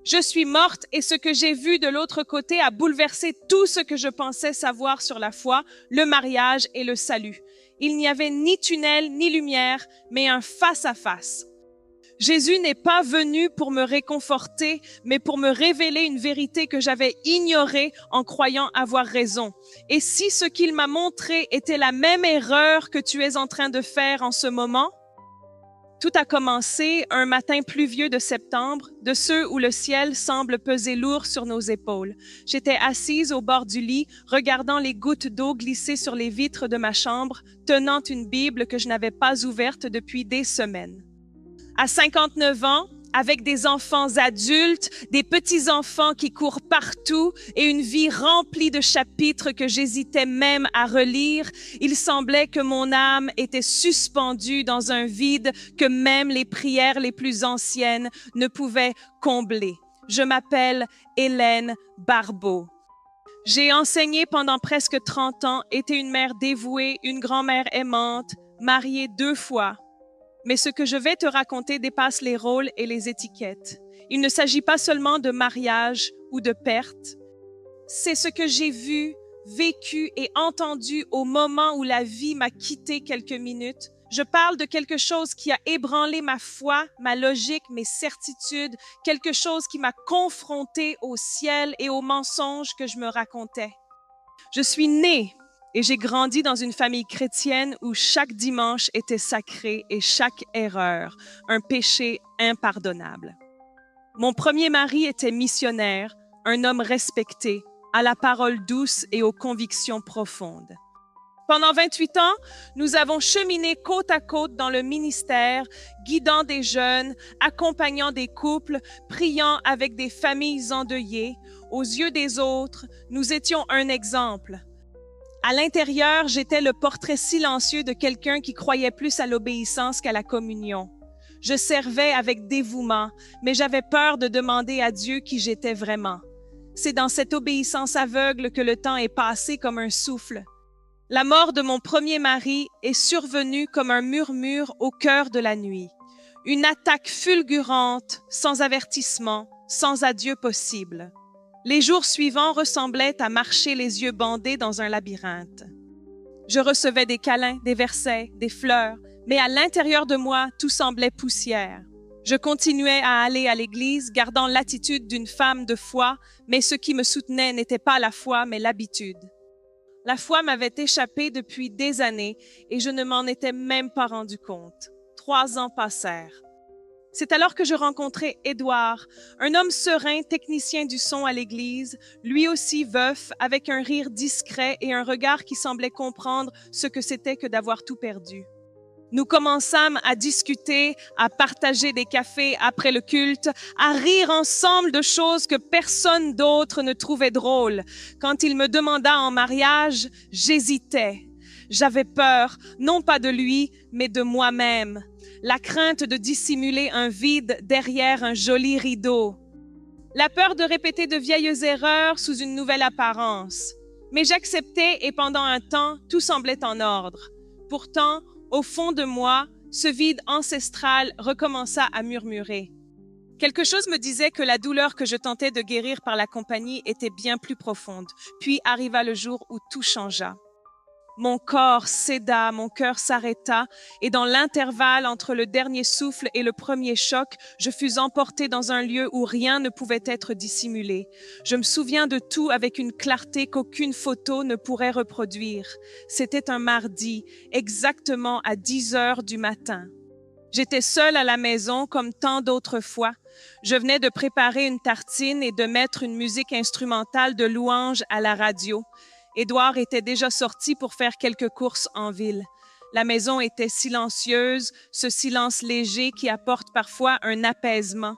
Je suis morte et ce que j'ai vu de l'autre côté a bouleversé tout ce que je pensais savoir sur la foi, le mariage et le salut. Il n'y avait ni tunnel ni lumière, mais un face-à-face. Jésus n'est pas venu pour me réconforter, mais pour me révéler une vérité que j'avais ignorée en croyant avoir raison. Et si ce qu'il m'a montré était la même erreur que tu es en train de faire en ce moment? Tout a commencé un matin pluvieux de septembre, de ceux où le ciel semble peser lourd sur nos épaules. J'étais assise au bord du lit, regardant les gouttes d'eau glisser sur les vitres de ma chambre, tenant une Bible que je n'avais pas ouverte depuis des semaines. À 59 ans, avec des enfants adultes, des petits-enfants qui courent partout et une vie remplie de chapitres que j'hésitais même à relire, il semblait que mon âme était suspendue dans un vide que même les prières les plus anciennes ne pouvaient combler. Je m'appelle Hélène Barbeau. J'ai enseigné pendant presque 30 ans, été une mère dévouée, une grand-mère aimante, mariée 2 fois. Mais ce que je vais te raconter dépasse les rôles et les étiquettes. Il ne s'agit pas seulement de mariage ou de perte. C'est ce que j'ai vu, vécu et entendu au moment où la vie m'a quitté quelques minutes. Je parle de quelque chose qui a ébranlé ma foi, ma logique, mes certitudes, quelque chose qui m'a confronté au ciel et aux mensonges que je me racontais. Je suis née et j'ai grandi dans une famille chrétienne où chaque dimanche était sacré et chaque erreur, un péché impardonnable. Mon premier mari était missionnaire, un homme respecté, à la parole douce et aux convictions profondes. Pendant 28 ans, nous avons cheminé côte à côte dans le ministère, guidant des jeunes, accompagnant des couples, priant avec des familles endeuillées. Aux yeux des autres, nous étions un exemple. À l'intérieur, j'étais le portrait silencieux de quelqu'un qui croyait plus à l'obéissance qu'à la communion. Je servais avec dévouement, mais j'avais peur de demander à Dieu qui j'étais vraiment. C'est dans cette obéissance aveugle que le temps est passé comme un souffle. La mort de mon premier mari est survenue comme un murmure au cœur de la nuit. Une attaque fulgurante, sans avertissement, sans adieu possible. Les jours suivants ressemblaient à marcher les yeux bandés dans un labyrinthe. Je recevais des câlins, des versets, des fleurs, mais à l'intérieur de moi, tout semblait poussière. Je continuais à aller à l'église, gardant l'attitude d'une femme de foi, mais ce qui me soutenait n'était pas la foi, mais l'habitude. La foi m'avait échappé depuis des années et je ne m'en étais même pas rendu compte. 3 ans passèrent. C'est alors que je rencontrai Édouard, un homme serein, technicien du son à l'église, lui aussi veuf, avec un rire discret et un regard qui semblait comprendre ce que c'était que d'avoir tout perdu. Nous commençâmes à discuter, à partager des cafés après le culte, à rire ensemble de choses que personne d'autre ne trouvait drôles. Quand il me demanda en mariage, j'hésitais. J'avais peur, non pas de lui, mais de moi-même. La crainte de dissimuler un vide derrière un joli rideau. La peur de répéter de vieilles erreurs sous une nouvelle apparence. Mais j'acceptais et pendant un temps, tout semblait en ordre. Pourtant, au fond de moi, ce vide ancestral recommença à murmurer. Quelque chose me disait que la douleur que je tentais de guérir par la compagnie était bien plus profonde. Puis arriva le jour où tout changea. Mon corps céda, mon cœur s'arrêta, et dans l'intervalle entre le dernier souffle et le premier choc, je fus emportée dans un lieu où rien ne pouvait être dissimulé. Je me souviens de tout avec une clarté qu'aucune photo ne pourrait reproduire. C'était un mardi, exactement à 10 heures du matin. J'étais seule à la maison comme tant d'autres fois. Je venais de préparer une tartine et de mettre une musique instrumentale de louange à la radio. Édouard était déjà sorti pour faire quelques courses en ville. La maison était silencieuse, ce silence léger qui apporte parfois un apaisement.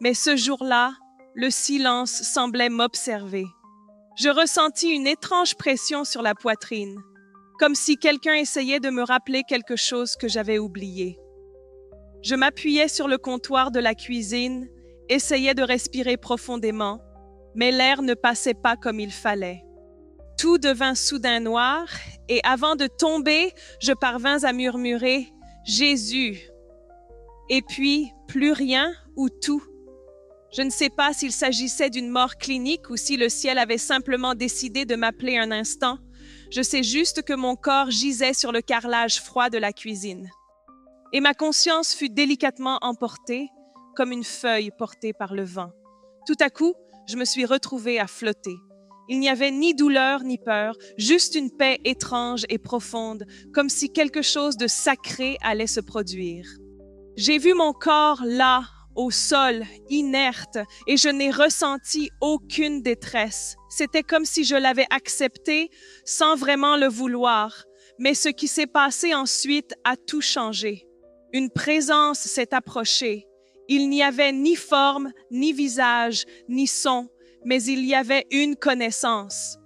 Mais ce jour-là, le silence semblait m'observer. Je ressentis une étrange pression sur la poitrine, comme si quelqu'un essayait de me rappeler quelque chose que j'avais oublié. Je m'appuyais sur le comptoir de la cuisine, essayais de respirer profondément, mais l'air ne passait pas comme il fallait. Tout devint soudain noir et avant de tomber, je parvins à murmurer « Jésus ». Et puis, plus rien ou tout. Je ne sais pas s'il s'agissait d'une mort clinique ou si le ciel avait simplement décidé de m'appeler un instant. Je sais juste que mon corps gisait sur le carrelage froid de la cuisine. Et ma conscience fut délicatement emportée, comme une feuille portée par le vent. Tout à coup, je me suis retrouvée à flotter. Il n'y avait ni douleur ni peur, juste une paix étrange et profonde, comme si quelque chose de sacré allait se produire. J'ai vu mon corps là, au sol, inerte, et je n'ai ressenti aucune détresse. C'était comme si je l'avais accepté sans vraiment le vouloir. Mais ce qui s'est passé ensuite a tout changé. Une présence s'est approchée. Il n'y avait ni forme, ni visage, ni son, mais il y avait une connaissance.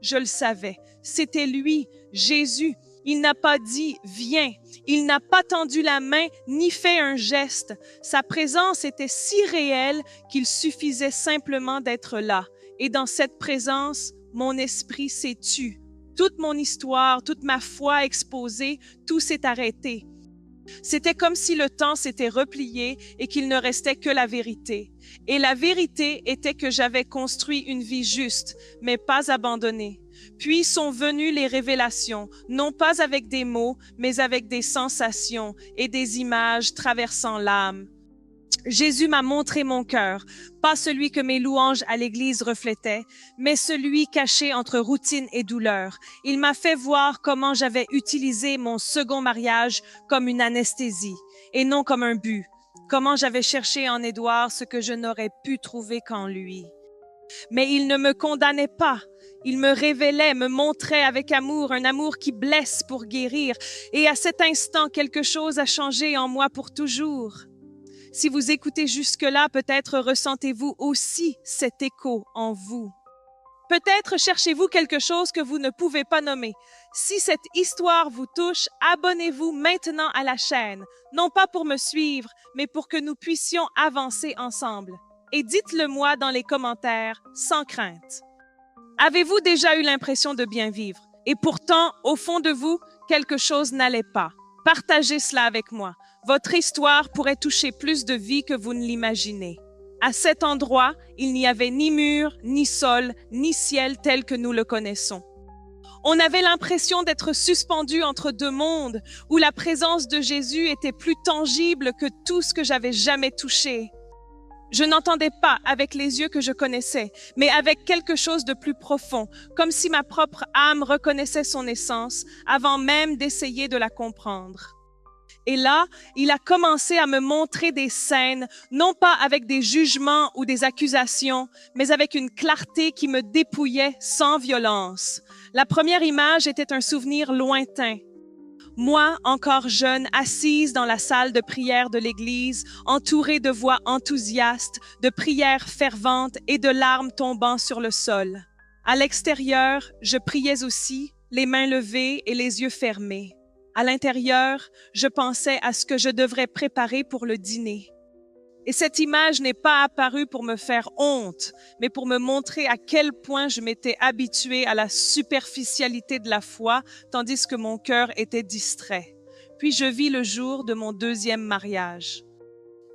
Je le savais, c'était lui, Jésus. Il n'a pas dit « viens ». Il n'a pas tendu la main ni fait un geste. Sa présence était si réelle qu'il suffisait simplement d'être là. Et dans cette présence, mon esprit s'est tu. Toute mon histoire, toute ma foi exposée, tout s'est arrêté. C'était comme si le temps s'était replié et qu'il ne restait que la vérité. Et la vérité était que j'avais construit une vie juste, mais pas abandonnée. Puis sont venues les révélations, non pas avec des mots, mais avec des sensations et des images traversant l'âme. Jésus m'a montré mon cœur, pas celui que mes louanges à l'église reflétaient, mais celui caché entre routine et douleur. Il m'a fait voir comment j'avais utilisé mon second mariage comme une anesthésie et non comme un but. Comment j'avais cherché en Édouard ce que je n'aurais pu trouver qu'en lui. Mais il ne me condamnait pas. Il me révélait, me montrait avec amour, un amour qui blesse pour guérir. Et à cet instant, quelque chose a changé en moi pour toujours. Si vous écoutez jusque-là, peut-être ressentez-vous aussi cet écho en vous. Peut-être cherchez-vous quelque chose que vous ne pouvez pas nommer. Si cette histoire vous touche, abonnez-vous maintenant à la chaîne, non pas pour me suivre, mais pour que nous puissions avancer ensemble. Et dites-le moi dans les commentaires, sans crainte. Avez-vous déjà eu l'impression de bien vivre? Et pourtant, au fond de vous, quelque chose n'allait pas. Partagez cela avec moi. Votre histoire pourrait toucher plus de vie que vous ne l'imaginez. À cet endroit, il n'y avait ni mur, ni sol, ni ciel tel que nous le connaissons. On avait l'impression d'être suspendu entre deux mondes, où la présence de Jésus était plus tangible que tout ce que j'avais jamais touché. Je n'entendais pas avec les yeux que je connaissais, mais avec quelque chose de plus profond, comme si ma propre âme reconnaissait son essence avant même d'essayer de la comprendre. Et là, il a commencé à me montrer des scènes, non pas avec des jugements ou des accusations, mais avec une clarté qui me dépouillait sans violence. La première image était un souvenir lointain. Moi, encore jeune, assise dans la salle de prière de l'église, entourée de voix enthousiastes, de prières ferventes et de larmes tombant sur le sol. À l'extérieur, je priais aussi, les mains levées et les yeux fermés. À l'intérieur, je pensais à ce que je devrais préparer pour le dîner. Et cette image n'est pas apparue pour me faire honte, mais pour me montrer à quel point je m'étais habituée à la superficialité de la foi, tandis que mon cœur était distrait. Puis je vis le jour de mon deuxième mariage.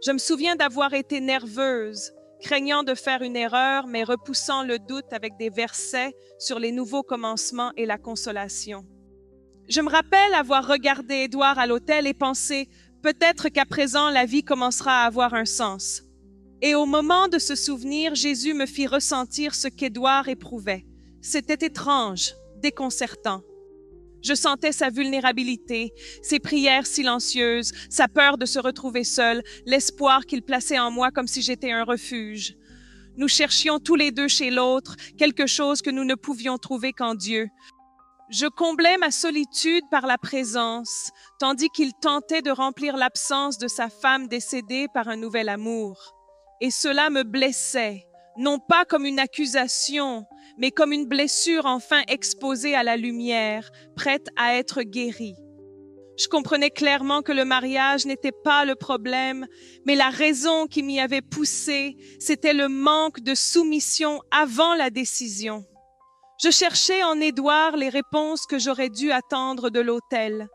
Je me souviens d'avoir été nerveuse, craignant de faire une erreur, mais repoussant le doute avec des versets sur les nouveaux commencements et la consolation. Je me rappelle avoir regardé Édouard à l'autel et pensé « peut-être qu'à présent la vie commencera à avoir un sens ». Et au moment de ce souvenir, Jésus me fit ressentir ce qu'Édouard éprouvait. C'était étrange, déconcertant. Je sentais sa vulnérabilité, ses prières silencieuses, sa peur de se retrouver seul, l'espoir qu'il plaçait en moi comme si j'étais un refuge. Nous cherchions tous les deux chez l'autre quelque chose que nous ne pouvions trouver qu'en Dieu. Je comblais ma solitude par la présence, tandis qu'il tentait de remplir l'absence de sa femme décédée par un nouvel amour. Et cela me blessait, non pas comme une accusation, mais comme une blessure enfin exposée à la lumière, prête à être guérie. Je comprenais clairement que le mariage n'était pas le problème, mais la raison qui m'y avait poussée, c'était le manque de soumission avant la décision. Je cherchais en Édouard les réponses que j'aurais dû attendre de l'autel.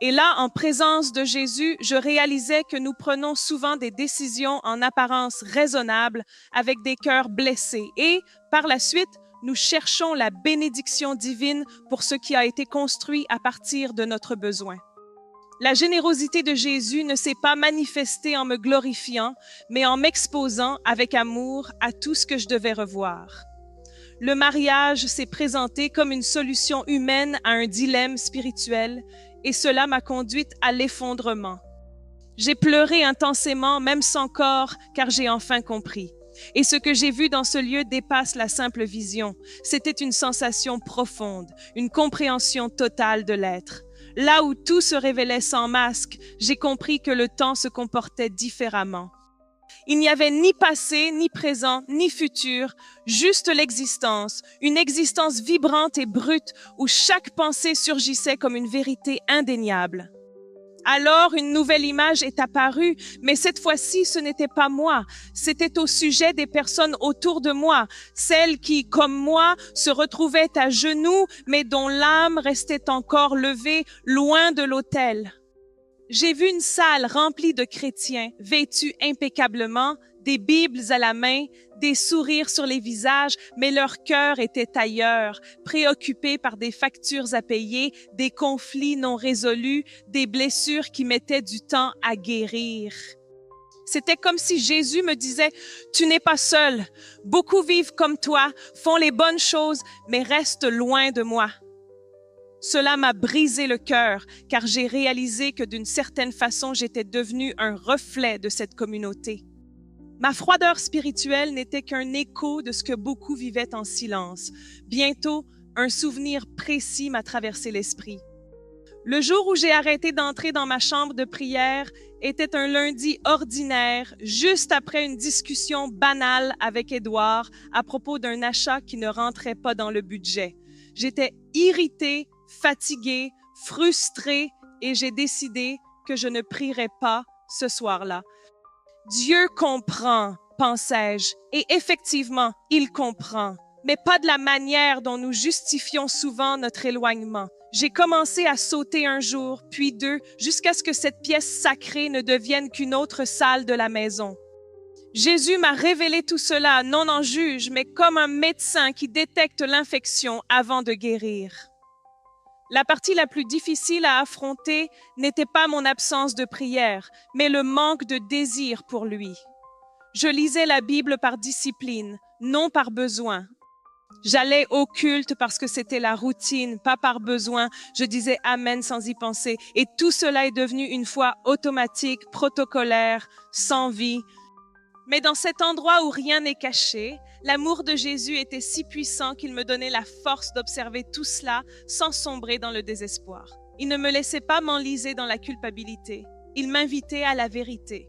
Et là, en présence de Jésus, je réalisais que nous prenons souvent des décisions en apparence raisonnables avec des cœurs blessés. Et par la suite, nous cherchons la bénédiction divine pour ce qui a été construit à partir de notre besoin. La générosité de Jésus ne s'est pas manifestée en me glorifiant, mais en m'exposant avec amour à tout ce que je devais revoir. Le mariage s'est présenté comme une solution humaine à un dilemme spirituel, et cela m'a conduite à l'effondrement. J'ai pleuré intensément, même sans corps, car j'ai enfin compris. Et ce que j'ai vu dans ce lieu dépasse la simple vision. C'était une sensation profonde, une compréhension totale de l'être. Là où tout se révélait sans masque, j'ai compris que le temps se comportait différemment. Il n'y avait ni passé, ni présent, ni futur, juste l'existence, une existence vibrante et brute où chaque pensée surgissait comme une vérité indéniable. Alors, une nouvelle image est apparue, mais cette fois-ci, ce n'était pas moi. C'était au sujet des personnes autour de moi, celles qui, comme moi, se retrouvaient à genoux, mais dont l'âme restait encore levée loin de l'autel. J'ai vu une salle remplie de chrétiens, vêtus impeccablement, des Bibles à la main, des sourires sur les visages, mais leur cœur était ailleurs, préoccupés par des factures à payer, des conflits non résolus, des blessures qui mettaient du temps à guérir. C'était comme si Jésus me disait, « Tu n'es pas seul, beaucoup vivent comme toi, font les bonnes choses, mais restent loin de moi. » Cela m'a brisé le cœur, car j'ai réalisé que d'une certaine façon, j'étais devenue un reflet de cette communauté. Ma froideur spirituelle n'était qu'un écho de ce que beaucoup vivaient en silence. Bientôt, un souvenir précis m'a traversé l'esprit. Le jour où j'ai arrêté d'entrer dans ma chambre de prière était un lundi ordinaire, juste après une discussion banale avec Édouard à propos d'un achat qui ne rentrait pas dans le budget. J'étais irritée, fatiguée, frustrée et j'ai décidé que je ne prierais pas ce soir-là. Dieu comprend, pensais-je, et effectivement, il comprend, mais pas de la manière dont nous justifions souvent notre éloignement. J'ai commencé à sauter un jour, puis deux, jusqu'à ce que cette pièce sacrée ne devienne qu'une autre salle de la maison. Jésus m'a révélé tout cela, non en juge, mais comme un médecin qui détecte l'infection avant de guérir. La partie la plus difficile à affronter n'était pas mon absence de prière, mais le manque de désir pour lui. Je lisais la Bible par discipline, non par besoin. J'allais au culte parce que c'était la routine, pas par besoin. Je disais Amen sans y penser. Et tout cela est devenu une foi automatique, protocolaire, sans vie. Mais dans cet endroit où rien n'est caché, l'amour de Jésus était si puissant qu'il me donnait la force d'observer tout cela sans sombrer dans le désespoir. Il ne me laissait pas m'enliser dans la culpabilité. Il m'invitait à la vérité.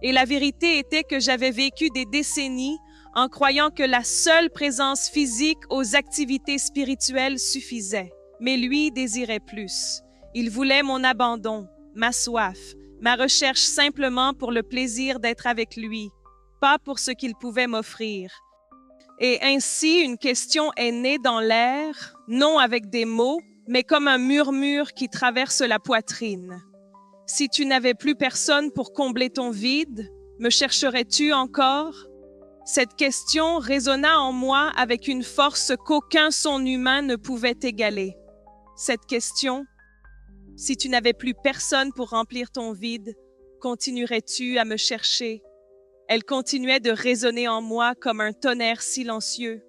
Et la vérité était que j'avais vécu des décennies en croyant que la seule présence physique aux activités spirituelles suffisait. Mais lui désirait plus. Il voulait mon abandon, ma soif, ma recherche simplement pour le plaisir d'être avec lui, pas pour ce qu'il pouvait m'offrir. Et ainsi, une question est née dans l'air, non avec des mots, mais comme un murmure qui traverse la poitrine. Si tu n'avais plus personne pour combler ton vide, me chercherais-tu encore? Cette question résonna en moi avec une force qu'aucun son humain ne pouvait égaler. Cette question, si tu n'avais plus personne pour remplir ton vide, continuerais-tu à me chercher? Elle continuait de résonner en moi comme un tonnerre silencieux.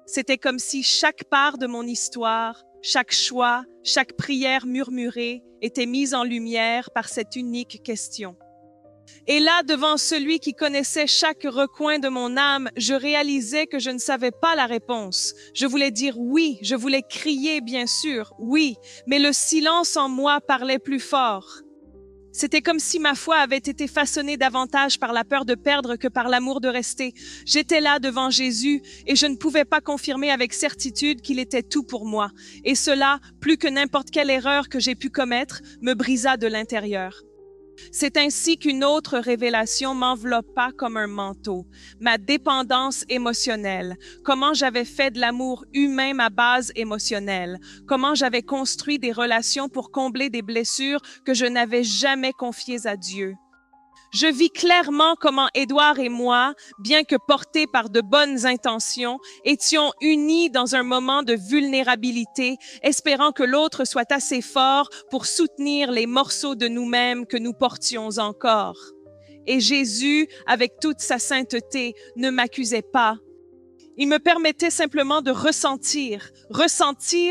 C'était comme si chaque part de mon histoire, chaque choix, chaque prière murmurée était mise en lumière par cette unique question. Et là, devant celui qui connaissait chaque recoin de mon âme, je réalisais que je ne savais pas la réponse. Je voulais dire oui, je voulais crier bien sûr, oui, mais le silence en moi parlait plus fort. C'était comme si ma foi avait été façonnée davantage par la peur de perdre que par l'amour de rester. J'étais là devant Jésus et je ne pouvais pas confirmer avec certitude qu'il était tout pour moi. Et cela, plus que n'importe quelle erreur que j'ai pu commettre, me brisa de l'intérieur. C'est ainsi qu'une autre révélation m'enveloppa comme un manteau, ma dépendance émotionnelle, comment j'avais fait de l'amour humain ma base émotionnelle, comment j'avais construit des relations pour combler des blessures que je n'avais jamais confiées à Dieu. Je vis clairement comment Édouard et moi, bien que portés par de bonnes intentions, étions unis dans un moment de vulnérabilité, espérant que l'autre soit assez fort pour soutenir les morceaux de nous-mêmes que nous portions encore. Et Jésus, avec toute sa sainteté, ne m'accusait pas. Il me permettait simplement de ressentir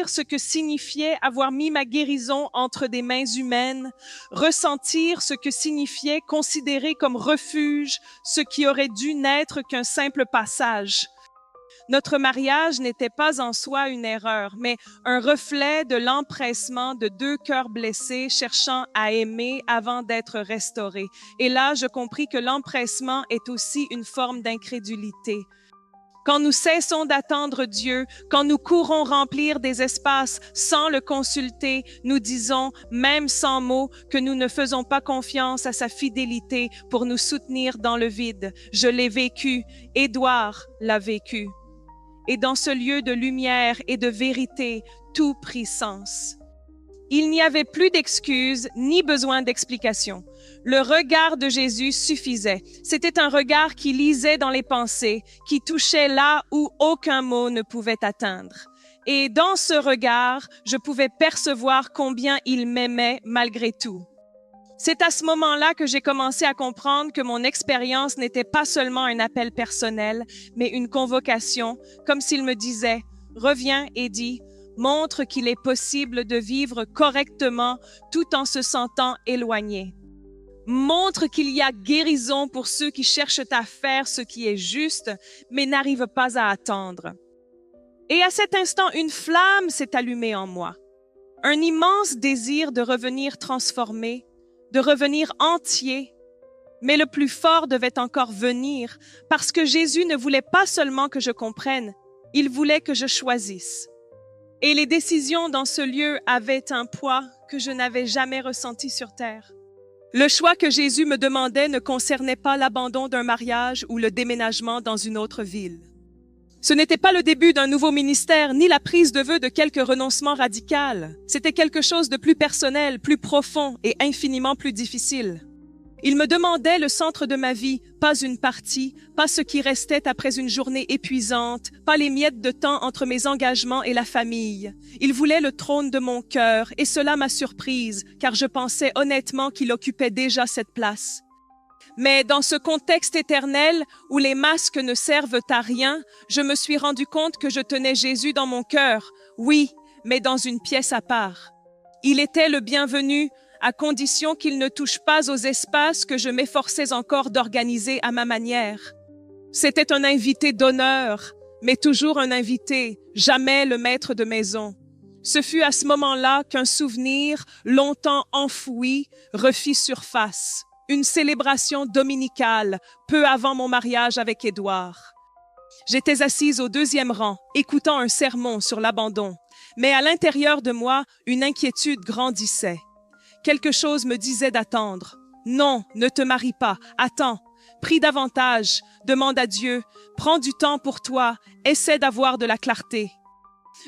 ce que signifiait avoir mis ma guérison entre des mains humaines, ressentir ce que signifiait considérer comme refuge ce qui aurait dû n'être qu'un simple passage. Notre mariage n'était pas en soi une erreur, mais un reflet de l'empressement de deux cœurs blessés cherchant à aimer avant d'être restaurés. Et là, je compris que l'empressement est aussi une forme d'incrédulité. Quand nous cessons d'attendre Dieu, quand nous courons remplir des espaces sans le consulter, nous disons, même sans mots, que nous ne faisons pas confiance à sa fidélité pour nous soutenir dans le vide. Je l'ai vécu, Édouard l'a vécu. Et dans ce lieu de lumière et de vérité, tout prit sens. Il n'y avait plus d'excuses ni besoin d'explications. Le regard de Jésus suffisait. C'était un regard qui lisait dans les pensées, qui touchait là où aucun mot ne pouvait atteindre. Et dans ce regard, je pouvais percevoir combien il m'aimait malgré tout. C'est à ce moment-là que j'ai commencé à comprendre que mon expérience n'était pas seulement un appel personnel, mais une convocation, comme s'il me disait « Reviens, Eddie, montre qu'il est possible de vivre correctement tout en se sentant éloigné. Montre qu'il y a guérison pour ceux qui cherchent à faire ce qui est juste, mais n'arrivent pas à attendre. » Et à cet instant, une flamme s'est allumée en moi. Un immense désir de revenir transformé, de revenir entier. Mais le plus fort devait encore venir, parce que Jésus ne voulait pas seulement que je comprenne, il voulait que je choisisse. Et les décisions dans ce lieu avaient un poids que je n'avais jamais ressenti sur terre. Le choix que Jésus me demandait ne concernait pas l'abandon d'un mariage ou le déménagement dans une autre ville. Ce n'était pas le début d'un nouveau ministère, ni la prise de vœu de quelque renoncement radical. C'était quelque chose de plus personnel, plus profond et infiniment plus difficile. Il me demandait le centre de ma vie, pas une partie, pas ce qui restait après une journée épuisante, pas les miettes de temps entre mes engagements et la famille. Il voulait le trône de mon cœur, et cela m'a surprise, car je pensais honnêtement qu'il occupait déjà cette place. Mais dans ce contexte éternel où les masques ne servent à rien, je me suis rendu compte que je tenais Jésus dans mon cœur, oui, mais dans une pièce à part. Il était le bienvenu, à condition qu'il ne touche pas aux espaces que je m'efforçais encore d'organiser à ma manière. C'était un invité d'honneur, mais toujours un invité, jamais le maître de maison. Ce fut à ce moment-là qu'un souvenir, longtemps enfoui, refit surface. Une célébration dominicale, peu avant mon mariage avec Édouard. J'étais assise au 2e rang, écoutant un sermon sur l'abandon, mais à l'intérieur de moi, une inquiétude grandissait. Quelque chose me disait d'attendre. Non, ne te marie pas, attends, prie davantage, demande à Dieu, prends du temps pour toi, essaie d'avoir de la clarté.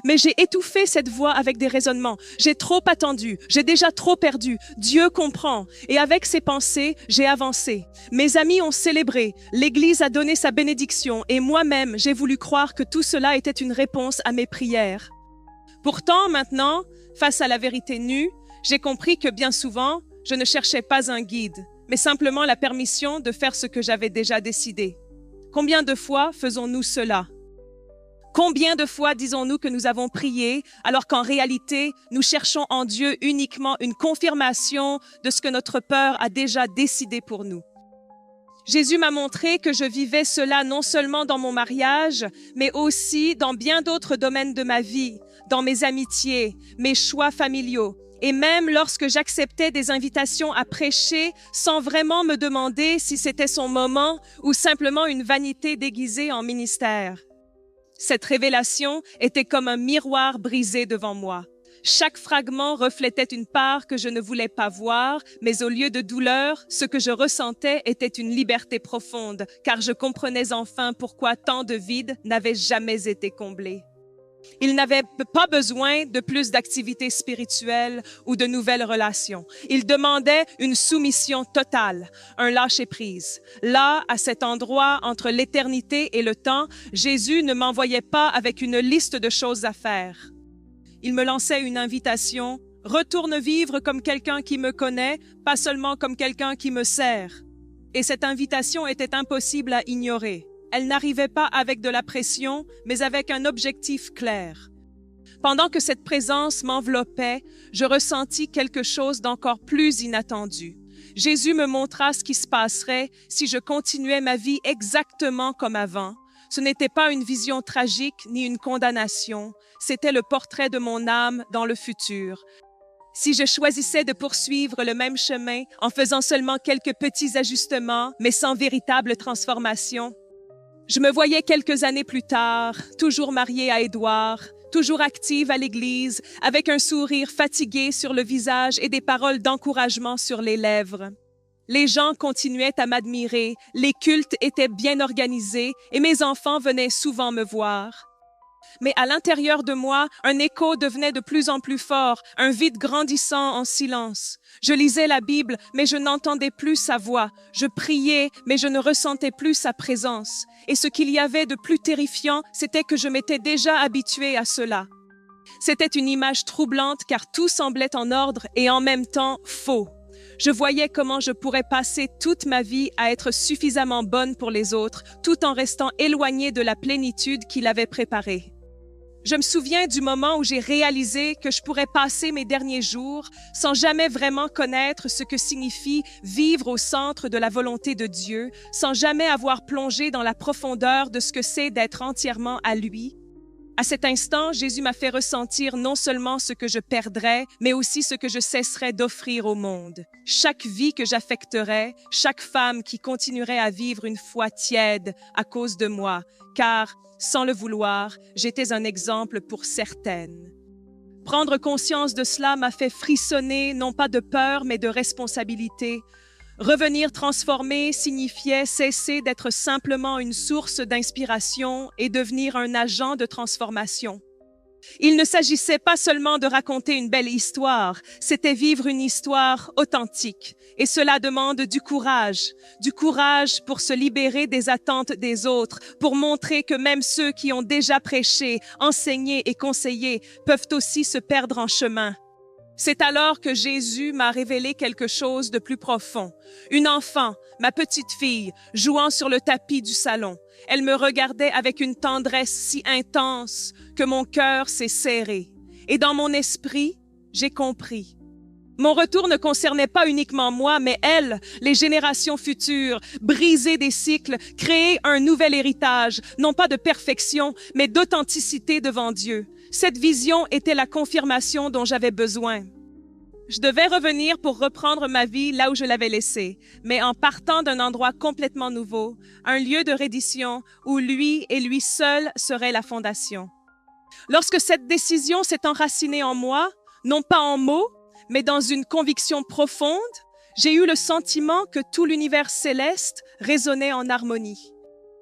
Mais j'ai étouffé cette voix avec des raisonnements. J'ai trop attendu, j'ai déjà trop perdu. Dieu comprend. Et avec ces pensées, j'ai avancé. Mes amis ont célébré, l'Église a donné sa bénédiction et moi-même, j'ai voulu croire que tout cela était une réponse à mes prières. Pourtant, maintenant, face à la vérité nue, j'ai compris que bien souvent, je ne cherchais pas un guide, mais simplement la permission de faire ce que j'avais déjà décidé. Combien de fois faisons-nous cela? Combien de fois disons-nous que nous avons prié, alors qu'en réalité, nous cherchons en Dieu uniquement une confirmation de ce que notre peur a déjà décidé pour nous? Jésus m'a montré que je vivais cela non seulement dans mon mariage, mais aussi dans bien d'autres domaines de ma vie, dans mes amitiés, mes choix familiaux, et même lorsque j'acceptais des invitations à prêcher sans vraiment me demander si c'était son moment ou simplement une vanité déguisée en ministère. Cette révélation était comme un miroir brisé devant moi. Chaque fragment reflétait une part que je ne voulais pas voir, mais au lieu de douleur, ce que je ressentais était une liberté profonde, car je comprenais enfin pourquoi tant de vide n'avait jamais été comblé. Il n'avait pas besoin de plus d'activités spirituelles ou de nouvelles relations. Il demandait une soumission totale, un lâcher-prise. Là, à cet endroit entre l'éternité et le temps, Jésus ne m'envoyait pas avec une liste de choses à faire. Il me lançait une invitation. Retourne vivre comme quelqu'un qui me connaît, pas seulement comme quelqu'un qui me sert. Et cette invitation était impossible à ignorer. Elle n'arrivait pas avec de la pression, mais avec un objectif clair. Pendant que cette présence m'enveloppait, je ressentis quelque chose d'encore plus inattendu. Jésus me montra ce qui se passerait si je continuais ma vie exactement comme avant. Ce n'était pas une vision tragique ni une condamnation, c'était le portrait de mon âme dans le futur. Si je choisissais de poursuivre le même chemin en faisant seulement quelques petits ajustements, mais sans véritable transformation, je me voyais quelques années plus tard, toujours mariée à Édouard, toujours active à l'église, avec un sourire fatigué sur le visage et des paroles d'encouragement sur les lèvres. Les gens continuaient à m'admirer, les cultes étaient bien organisés et mes enfants venaient souvent me voir. Mais à l'intérieur de moi, un écho devenait de plus en plus fort, un vide grandissant en silence. Je lisais la Bible, mais je n'entendais plus sa voix. Je priais, mais je ne ressentais plus sa présence. Et ce qu'il y avait de plus terrifiant, c'était que je m'étais déjà habituée à cela. C'était une image troublante car tout semblait en ordre et en même temps faux. Je voyais comment je pourrais passer toute ma vie à être suffisamment bonne pour les autres, tout en restant éloignée de la plénitude qu'il avait préparée. Je me souviens du moment où j'ai réalisé que je pourrais passer mes derniers jours sans jamais vraiment connaître ce que signifie vivre au centre de la volonté de Dieu, sans jamais avoir plongé dans la profondeur de ce que c'est d'être entièrement à lui. À cet instant, Jésus m'a fait ressentir non seulement ce que je perdrais, mais aussi ce que je cesserais d'offrir au monde. Chaque vie que j'affecterais, chaque femme qui continuerait à vivre une foi tiède à cause de moi, car, sans le vouloir, j'étais un exemple pour certaines. Prendre conscience de cela m'a fait frissonner, non pas de peur, mais de responsabilité. Revenir transformé signifiait cesser d'être simplement une source d'inspiration et devenir un agent de transformation. Il ne s'agissait pas seulement de raconter une belle histoire, c'était vivre une histoire authentique. Et cela demande du courage pour se libérer des attentes des autres, pour montrer que même ceux qui ont déjà prêché, enseigné et conseillé peuvent aussi se perdre en chemin. C'est alors que Jésus m'a révélé quelque chose de plus profond. Une enfant, ma petite fille, jouant sur le tapis du salon. Elle me regardait avec une tendresse si intense que mon cœur s'est serré. Et dans mon esprit, j'ai compris. Mon retour ne concernait pas uniquement moi, mais elle, les générations futures, briser des cycles, créer un nouvel héritage, non pas de perfection, mais d'authenticité devant Dieu. Cette vision était la confirmation dont j'avais besoin. Je devais revenir pour reprendre ma vie là où je l'avais laissée, mais en partant d'un endroit complètement nouveau, un lieu de reddition où lui et lui seul serait la fondation. Lorsque cette décision s'est enracinée en moi, non pas en mots, mais dans une conviction profonde, j'ai eu le sentiment que tout l'univers céleste résonnait en harmonie.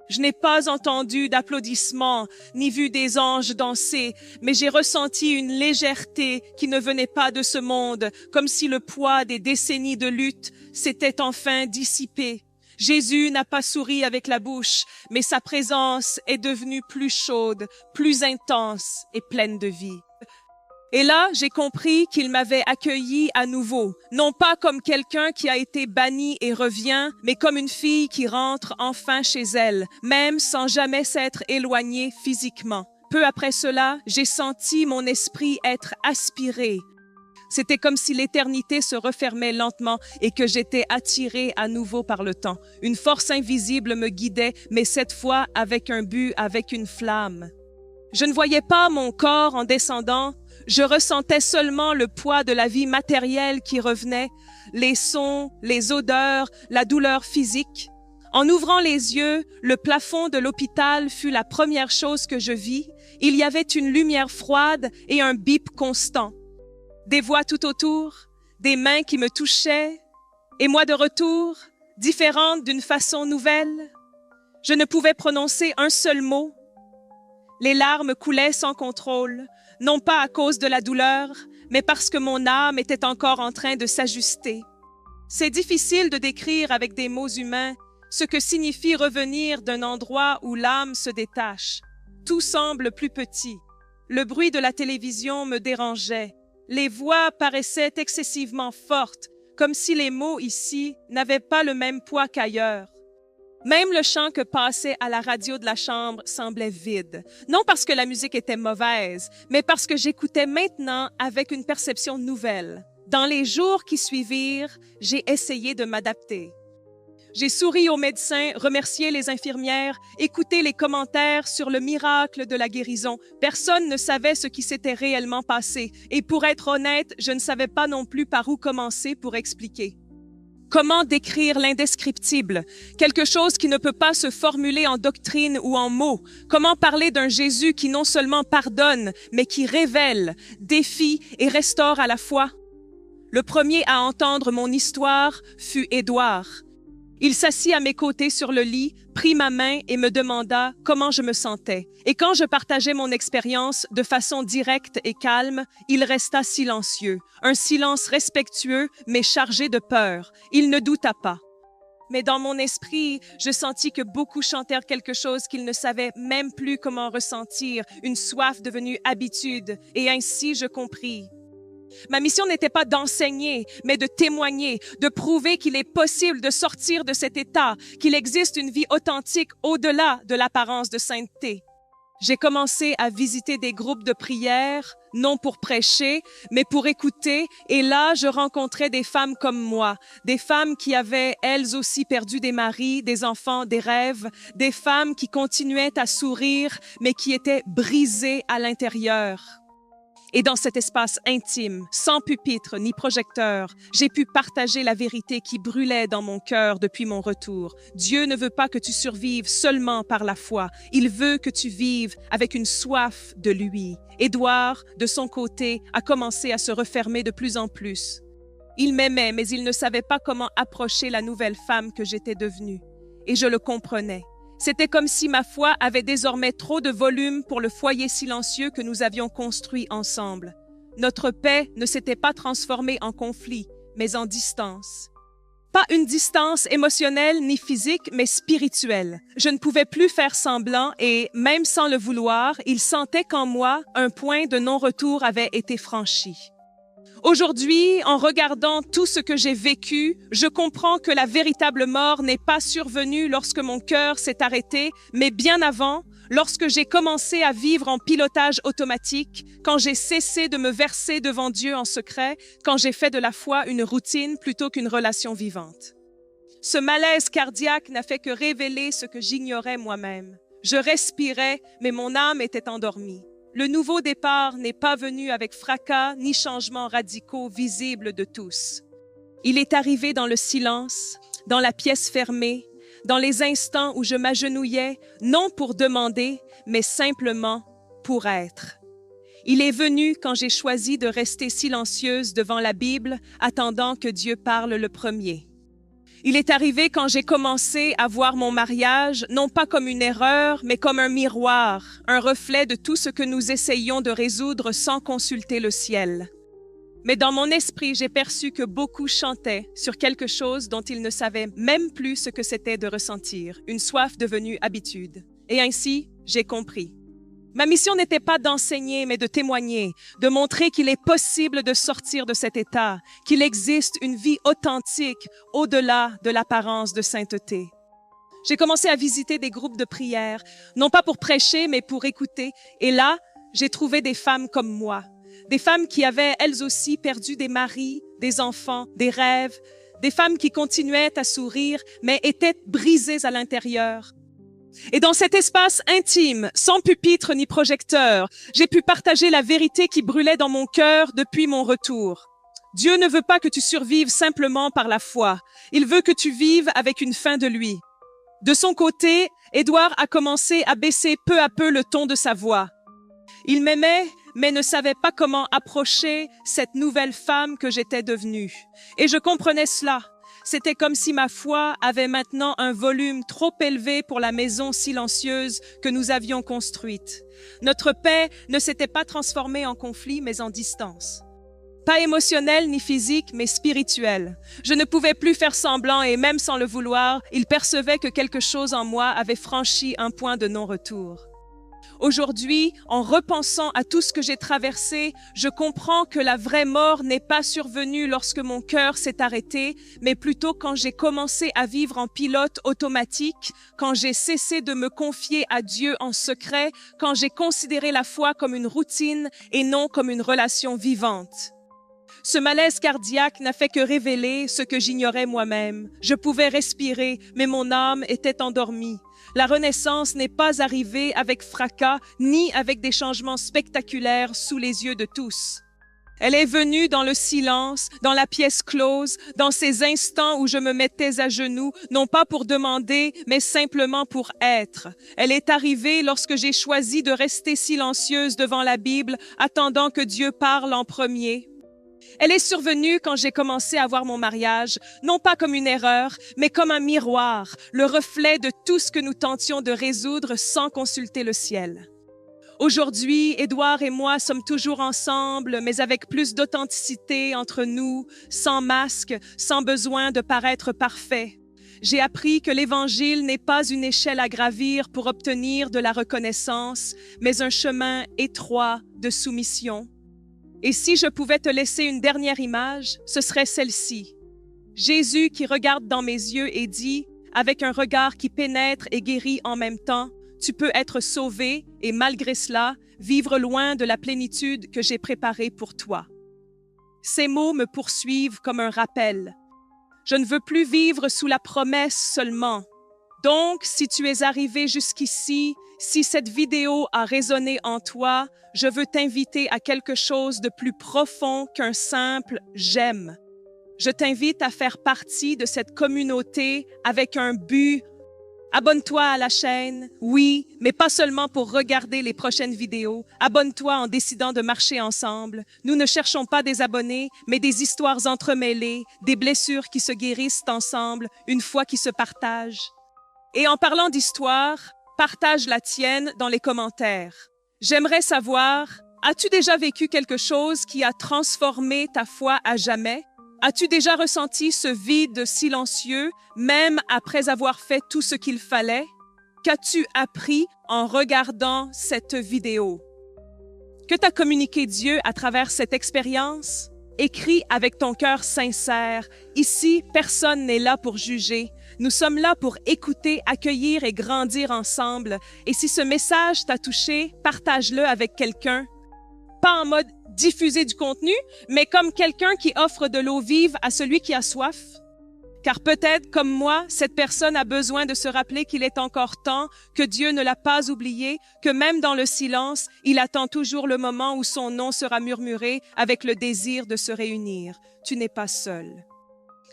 Je n'ai pas entendu d'applaudissements, ni vu des anges danser, mais j'ai ressenti une légèreté qui ne venait pas de ce monde, comme si le poids des décennies de lutte s'était enfin dissipé. Jésus n'a pas souri avec la bouche, mais sa présence est devenue plus chaude, plus intense et pleine de vie. Et là, j'ai compris qu'il m'avait accueilli à nouveau, non pas comme quelqu'un qui a été banni et revient, mais comme une fille qui rentre enfin chez elle, même sans jamais s'être éloignée physiquement. Peu après cela, j'ai senti mon esprit être aspiré. C'était comme si l'éternité se refermait lentement et que j'étais attirée à nouveau par le temps. Une force invisible me guidait, mais cette fois avec un but, avec une flamme. Je ne voyais pas mon corps en descendant, je ressentais seulement le poids de la vie matérielle qui revenait, les sons, les odeurs, la douleur physique. En ouvrant les yeux, le plafond de l'hôpital fut la première chose que je vis. Il y avait une lumière froide et un bip constant. des voix tout autour, des mains qui me touchaient, et moi de retour, différente d'une façon nouvelle. Je ne pouvais prononcer un seul mot. Les larmes coulaient sans contrôle, non pas à cause de la douleur, mais parce que mon âme était encore en train de s'ajuster. C'est difficile de décrire avec des mots humains ce que signifie revenir d'un endroit où l'âme se détache. Tout semble plus petit. Le bruit de la télévision me dérangeait. Les voix paraissaient excessivement fortes, comme si les mots ici n'avaient pas le même poids qu'ailleurs. Même le chant que passait à la radio de la chambre semblait vide. Non parce que la musique était mauvaise, mais parce que j'écoutais maintenant avec une perception nouvelle. Dans les jours qui suivirent, j'ai essayé de m'adapter. J'ai souri aux médecins, remercié les infirmières, écouté les commentaires sur le miracle de la guérison. Personne ne savait ce qui s'était réellement passé. Et pour être honnête, je ne savais pas non plus par où commencer pour expliquer. Comment décrire l'indescriptible? Quelque chose qui ne peut pas se formuler en doctrine ou en mots. Comment parler d'un Jésus qui non seulement pardonne, mais qui révèle, défie et restaure à la fois? Le premier à entendre mon histoire fut Édouard. Il s'assit à mes côtés sur le lit, prit ma main et me demanda comment je me sentais. Et quand je partageais mon expérience de façon directe et calme, il resta silencieux. Un silence respectueux, mais chargé de peur. Il ne douta pas. Mais dans mon esprit, je sentis que beaucoup chantèrent quelque chose qu'ils ne savaient même plus comment ressentir, une soif devenue habitude. Et ainsi je compris. Ma mission n'était pas d'enseigner, mais de témoigner, de prouver qu'il est possible de sortir de cet état, qu'il existe une vie authentique au-delà de l'apparence de sainteté. J'ai commencé à visiter des groupes de prière, non pour prêcher, mais pour écouter, et là, je rencontrais des femmes comme moi, des femmes qui avaient elles aussi perdu des maris, des enfants, des rêves, des femmes qui continuaient à sourire, mais qui étaient brisées à l'intérieur. Et dans cet espace intime, sans pupitre ni projecteur, j'ai pu partager la vérité qui brûlait dans mon cœur depuis mon retour. Dieu ne veut pas que tu survives seulement par la foi. Il veut que tu vives avec une soif de lui. Édouard, de son côté, a commencé à se refermer de plus en plus. Il m'aimait, mais il ne savait pas comment approcher la nouvelle femme que j'étais devenue. Et je le comprenais. C'était comme si ma foi avait désormais trop de volume pour le foyer silencieux que nous avions construit ensemble. Notre paix ne s'était pas transformée en conflit, mais en distance. Pas une distance émotionnelle ni physique, mais spirituelle. Je ne pouvais plus faire semblant et, même sans le vouloir, il sentait qu'en moi, un point de non-retour avait été franchi. Aujourd'hui, en regardant tout ce que j'ai vécu, je comprends que la véritable mort n'est pas survenue lorsque mon cœur s'est arrêté, mais bien avant, lorsque j'ai commencé à vivre en pilotage automatique, quand j'ai cessé de me verser devant Dieu en secret, quand j'ai fait de la foi une routine plutôt qu'une relation vivante. Ce malaise cardiaque n'a fait que révéler ce que j'ignorais moi-même. Je respirais, mais mon âme était endormie. Le nouveau départ n'est pas venu avec fracas ni changements radicaux visibles de tous. Il est arrivé dans le silence, dans la pièce fermée, dans les instants où je m'agenouillais, non pour demander, mais simplement pour être. Il est venu quand j'ai choisi de rester silencieuse devant la Bible, attendant que Dieu parle le premier. Il est arrivé quand j'ai commencé à voir mon mariage, non pas comme une erreur, mais comme un miroir, un reflet de tout ce que nous essayions de résoudre sans consulter le ciel. Mais dans mon esprit, j'ai perçu que beaucoup chantaient sur quelque chose dont ils ne savaient même plus ce que c'était de ressentir, une soif devenue habitude. Et ainsi, j'ai compris. Ma mission n'était pas d'enseigner, mais de témoigner, de montrer qu'il est possible de sortir de cet état, qu'il existe une vie authentique au-delà de l'apparence de sainteté. J'ai commencé à visiter des groupes de prière, non pas pour prêcher, mais pour écouter. Et là, j'ai trouvé des femmes comme moi, des femmes qui avaient elles aussi perdu des maris, des enfants, des rêves, des femmes qui continuaient à sourire, mais étaient brisées à l'intérieur. Et dans cet espace intime, sans pupitre ni projecteur, j'ai pu partager la vérité qui brûlait dans mon cœur depuis mon retour. Dieu ne veut pas que tu survives simplement par la foi. Il veut que tu vives avec une faim de lui. De son côté, Édouard a commencé à baisser peu à peu le ton de sa voix. Il m'aimait, mais ne savais pas comment approcher cette nouvelle femme que j'étais devenue. Et je comprenais cela. C'était comme si ma foi avait maintenant un volume trop élevé pour la maison silencieuse que nous avions construite. Notre paix ne s'était pas transformée en conflit, mais en distance. Pas émotionnelle ni physique, mais spirituelle. Je ne pouvais plus faire semblant et même sans le vouloir, il percevait que quelque chose en moi avait franchi un point de non-retour. Aujourd'hui, en repensant à tout ce que j'ai traversé, je comprends que la vraie mort n'est pas survenue lorsque mon cœur s'est arrêté, mais plutôt quand j'ai commencé à vivre en pilote automatique, quand j'ai cessé de me confier à Dieu en secret, quand j'ai considéré la foi comme une routine et non comme une relation vivante. Ce malaise cardiaque n'a fait que révéler ce que j'ignorais moi-même. Je pouvais respirer, mais mon âme était endormie. La renaissance n'est pas arrivée avec fracas, ni avec des changements spectaculaires sous les yeux de tous. Elle est venue dans le silence, dans la pièce close, dans ces instants où je me mettais à genoux, non pas pour demander, mais simplement pour être. Elle est arrivée lorsque j'ai choisi de rester silencieuse devant la Bible, attendant que Dieu parle en premier. Elle est survenue quand j'ai commencé à voir mon mariage, non pas comme une erreur, mais comme un miroir, le reflet de tout ce que nous tentions de résoudre sans consulter le ciel. Aujourd'hui, Édouard et moi sommes toujours ensemble, mais avec plus d'authenticité entre nous, sans masque, sans besoin de paraître parfait. J'ai appris que l'Évangile n'est pas une échelle à gravir pour obtenir de la reconnaissance, mais un chemin étroit de soumission. Et si je pouvais te laisser une dernière image, ce serait celle-ci. Jésus qui regarde dans mes yeux et dit, avec un regard qui pénètre et guérit en même temps, tu peux être sauvé et malgré cela, vivre loin de la plénitude que j'ai préparée pour toi. Ces mots me poursuivent comme un rappel. Je ne veux plus vivre sous la promesse seulement. Donc, si tu es arrivé jusqu'ici, si cette vidéo a résonné en toi, je veux t'inviter à quelque chose de plus profond qu'un simple « j'aime ». Je t'invite à faire partie de cette communauté avec un but. Abonne-toi à la chaîne, oui, mais pas seulement pour regarder les prochaines vidéos. Abonne-toi en décidant de marcher ensemble. Nous ne cherchons pas des abonnés, mais des histoires entremêlées, des blessures qui se guérissent ensemble, une foi qui se partage. Et en parlant d'histoire, partage la tienne dans les commentaires. J'aimerais savoir, as-tu déjà vécu quelque chose qui a transformé ta foi à jamais? As-tu déjà ressenti ce vide silencieux, même après avoir fait tout ce qu'il fallait? Qu'as-tu appris en regardant cette vidéo? Que t'a communiqué Dieu à travers cette expérience? Écris avec ton cœur sincère. Ici, personne n'est là pour juger. Nous sommes là pour écouter, accueillir et grandir ensemble. Et si ce message t'a touché, partage-le avec quelqu'un. Pas en mode diffuser du contenu, mais comme quelqu'un qui offre de l'eau vive à celui qui a soif. Car peut-être, comme moi, cette personne a besoin de se rappeler qu'il est encore temps, que Dieu ne l'a pas oublié, que même dans le silence, il attend toujours le moment où son nom sera murmuré avec le désir de se réunir. Tu n'es pas seul.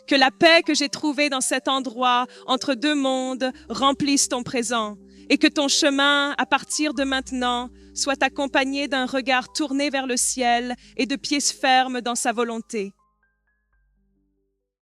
Que la paix que j'ai trouvée dans cet endroit, entre deux mondes, remplisse ton présent et que ton chemin, à partir de maintenant, soit accompagné d'un regard tourné vers le ciel et de pieds fermes dans sa volonté.